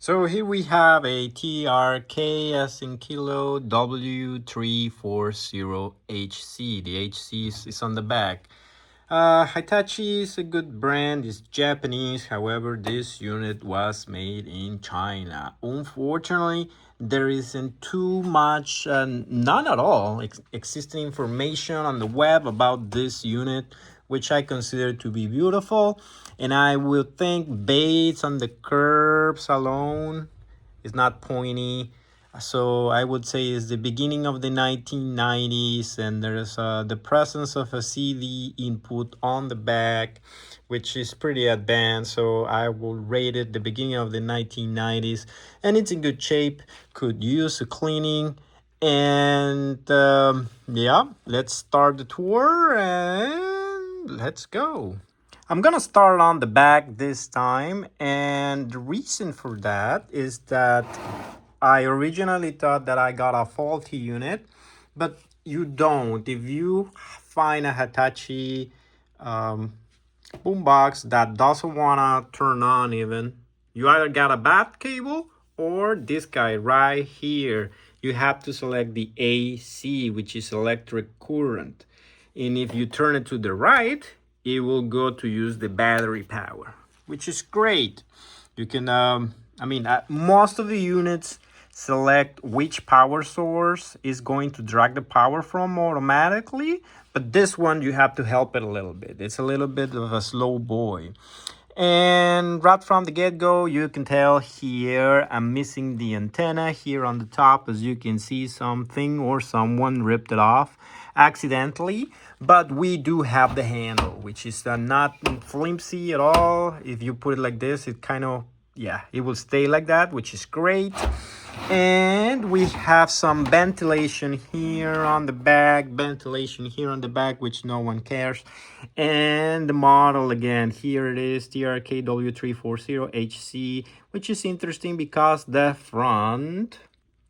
So here we have a TRK as in kilo W340HC. The HC is on the back. Hitachi is a good brand, it's Japanese, however, this unit was made in China. Unfortunately, there isn't too much, none at all, existing information on the web about this unit, which I consider to be beautiful. And I will think, based on the curves alone, it's not pointy. So I would say it's the beginning of the 1990s, and there's the presence of a CD input on the back, which is pretty advanced. So I will rate it the beginning of the 1990s, and it's in good shape. Could use a cleaning. And yeah, let's start the tour and let's go. I'm gonna start on the back this time, and the reason for that is that I originally thought that I got a faulty unit, but you don't. If you find a Hitachi boombox that doesn't wanna turn on even, you either got a bad cable or this guy right here. You have to select the AC, which is electric current. And if you turn it to the right, it will go to use the battery power, which is great. You can, most of the units select which power source is going to drag the power from automatically, but this one you have to help it a little bit. It's a little bit of a slow boy. And right from the get-go, you can tell here I'm missing the antenna here on the top. As you can see, something or someone ripped it off accidentally, but we do have the handle, which is not flimsy at all. If you put it like this, it kind of, yeah, it will stay like that, which is great. And we have some ventilation here on the back, which no one cares. And the model again, here it is, TRK-W340HC, which is interesting because the front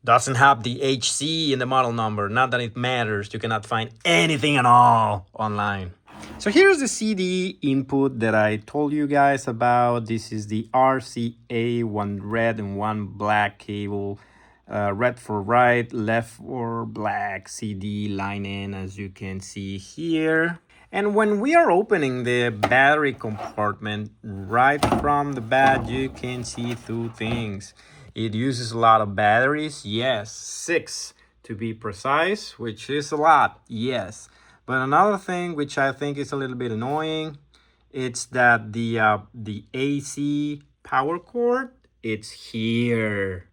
doesn't have the HC in the model number. Not that it matters, you cannot find anything at all online. So here's the CD input that I told you guys about. This is the RCA, one red and one black cable. Red for right, left for black, CD line in, as you can see here. And when we are opening the battery compartment, right from the bat, you can see two things. It uses a lot of batteries, yes, 6 to be precise, which is a lot, yes. But another thing which I think is a little bit annoying, it's that the AC power cord, it's here.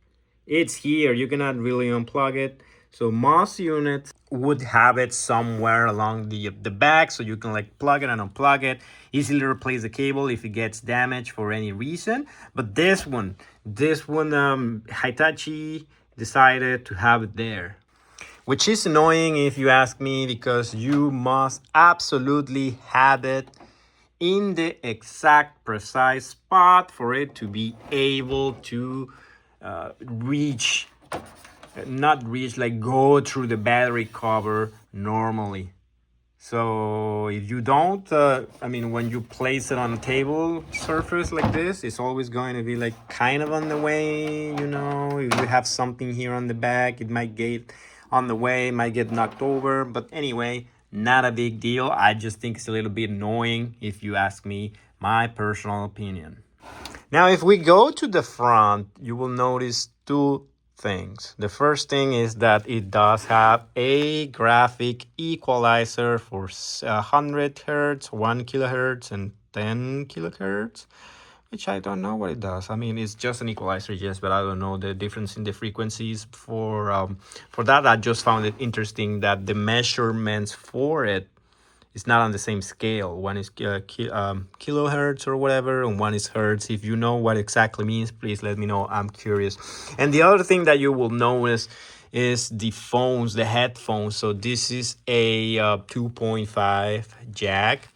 It's here, you cannot really unplug it. So most units would have it somewhere along the back, so you can like plug it and unplug it, easily replace the cable if it gets damaged for any reason. But this one, Hitachi decided to have it there, which is annoying if you ask me, because you must absolutely have it in the exact precise spot for it to be able to go through the battery cover normally. So if you don't, when you place it on a table surface like this, it's always going to be like kind of on the way, If you have something here on the back, it might get on the way, might get knocked over. But anyway, not a big deal. I just think it's a little bit annoying if you ask me, my personal opinion. Now, if we go to the front, you will notice two things. The first thing is that it does have a graphic equalizer for 100 hertz, 1 kilohertz, and 10 kilohertz, which I don't know what it does. It's just an equalizer, yes, but I don't know the difference in the frequencies. For that, I just found it interesting that the measurements for it it's not on the same scale. One is kilohertz or whatever, and one is hertz. If you know what exactly means, please let me know. I'm curious. And the other thing that you will notice is the headphones. So this is a 2.5 jack.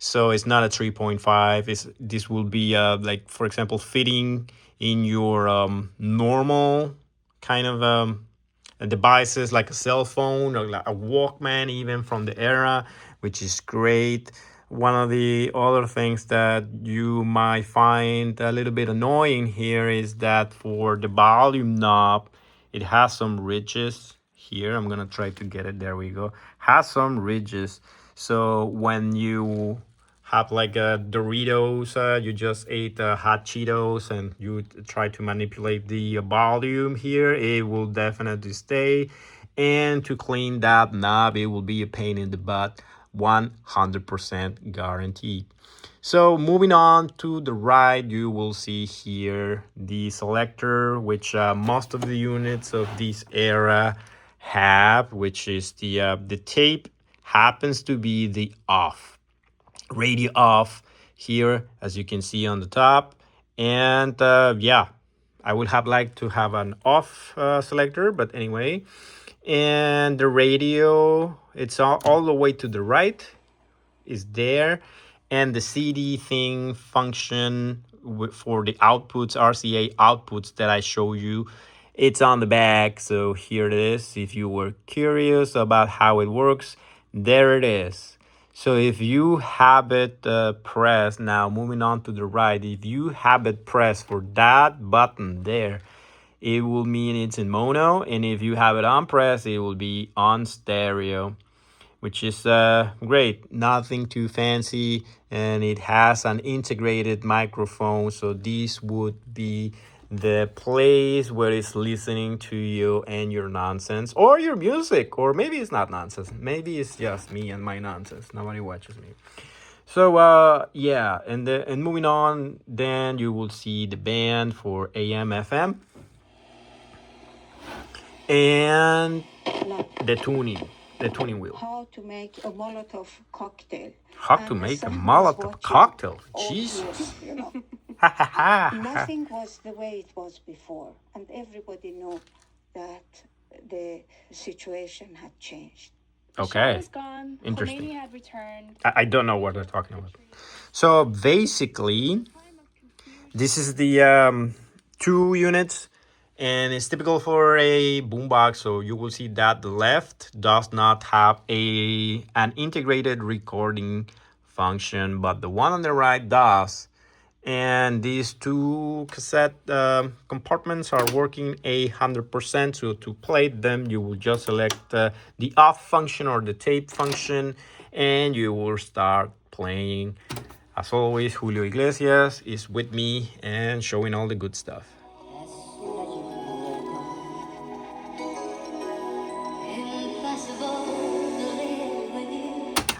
So it's not a 3.5. This will be like, for example, fitting in your normal kind of devices like a cell phone or like a Walkman, even from the era, which is great. One of the other things that you might find a little bit annoying here is that for the volume knob, it has some ridges here. I'm gonna try to get it. There we go. Has some ridges. So when you have like a Doritos, you just ate hot Cheetos, and you try to manipulate the volume here, it will definitely stay. And to clean that knob, it will be a pain in the butt. 100% guaranteed. So moving on to the right, you will see here the selector, which most of the units of this era have, which is the tape happens to be the off, radio off here, as you can see on the top. And yeah, I would have liked to have an off selector, but anyway. And the radio, it's all the way to the right, is there. And the CD thing function for the outputs, RCA outputs that I show you, it's on the back. So here it is. If you were curious about how it works, there it is. So if you have it pressed, now moving on to the right, if you have it pressed for that button there, it will mean it's in mono. And if you have it on press, it will be on stereo, which is great. Nothing too fancy, and it has an integrated microphone. So this would be the place where it's listening to you and your nonsense or your music, or maybe it's not nonsense. Maybe it's just me and my nonsense. Nobody watches me. So yeah, and moving on, then you will see the band for AM FM and the tuning wheel. How to make a Molotov cocktail. How to make a Molotov cocktail? Jesus. You know. Nothing was the way it was before, and everybody knew that the situation had changed. Okay. Was gone. Interesting. Khomeini had returned. I don't know what they're talking about. So basically, this is the 2 units, and it's typical for a boombox. So you will see that the left does not have an integrated recording function, but the one on the right does. And these 2 cassette compartments are working 100%. So to play them, you will just select the off function or the tape function, and you will start playing. As always, Julio Iglesias is with me and showing all the good stuff.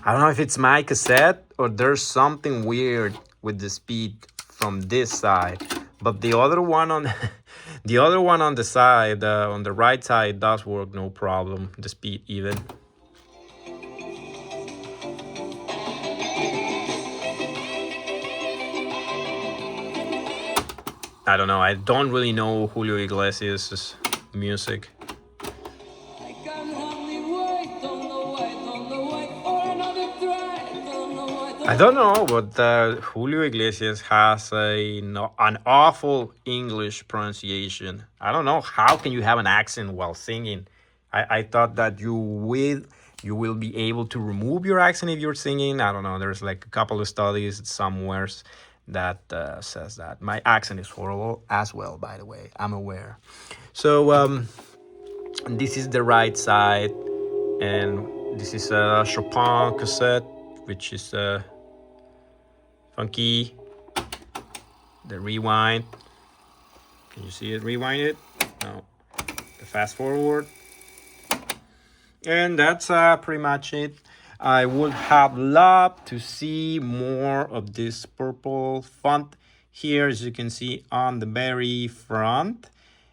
I don't know if it's my cassette or there's something weird with the speed from this side, but the other one on the other one on the side, on the right side, does work no problem. The speed even. I don't know. I don't really know Julio Iglesias' music. I don't know, but Julio Iglesias has an awful English pronunciation. I don't know, how can you have an accent while singing? I thought that you will be able to remove your accent if you're singing. I don't know. There's like a couple of studies somewhere that says that. My accent is horrible as well, by the way. I'm aware. So this is the right side, and this is a Chopin cassette, which is funky. The rewind. Can you see it? Rewind it? No. The fast forward. And that's pretty much it. I would have loved to see more of this purple font here, as you can see on the very front.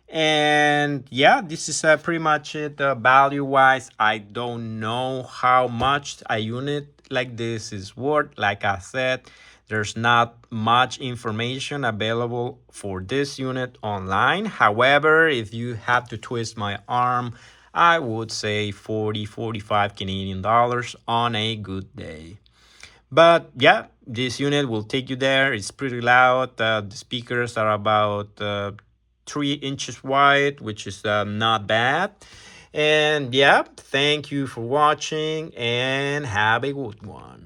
And yeah, this is pretty much it. Value wise, I don't know how much a unit like this is worth. Like I said, there's not much information available for this unit online. However, if you have to twist my arm, I would say 45 Canadian dollars on a good day. But yeah, this unit will take you there. It's pretty loud. The speakers are about 3 inches wide, which is not bad. And yeah, thank you for watching and have a good one.